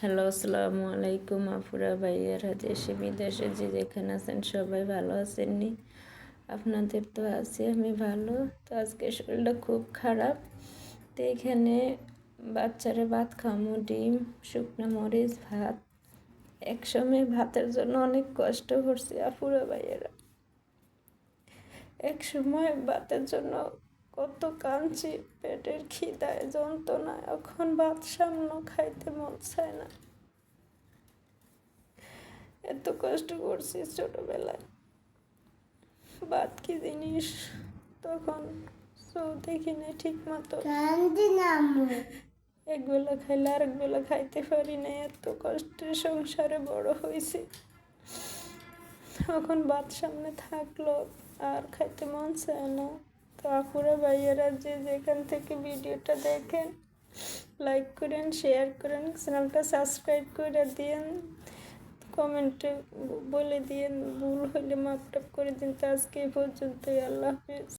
Hello, আসসালামু আলাইকুম আপুরা ভাইয়ারা, দেশে বিদেশে যে যেখানে আছেন সবাই ভালো আছেন নি? আপনাদের তো আছি আমি ভালো। তো আজকে শরীরটা খুব খারাপ। তো এখানে বাচ্চারে ভাত খামো, ডিম, শুকনো মরিচ, ভাত। একসময় ভাতের জন্য অনেক কষ্ট করছি আপুরা ভাইয়ারা। এক সময় ভাতের জন্য কত কাঁদছি, পেটের খিদায় যন্ত্রণায়, এখন ভাত সামনে খাইতে মন চায় না। এত কষ্ট করছি ছোটবেলায়। ভাত কি জিনিস তখন দেখি না ঠিক মতো, একবেলা খাইলে আরেক বেলা খাইতে পারি না। এত কষ্টের সংসারে বড় হয়েছি, এখন ভাত সামনে থাকলো আর খাইতে মন চায় না। তো আপুরা ভাইয়ারা যে যেখান থেকে ভিডিওটা দেখেন, লাইক করেন, শেয়ার করেন, চ্যানেলটা সাবস্ক্রাইব করে দিন, কমেন্টে বলে দিন, ভুল হলে মাপ টাপ করে দিন। তো আজকে এই পর্যন্তই, আল্লাহ হাফিজ।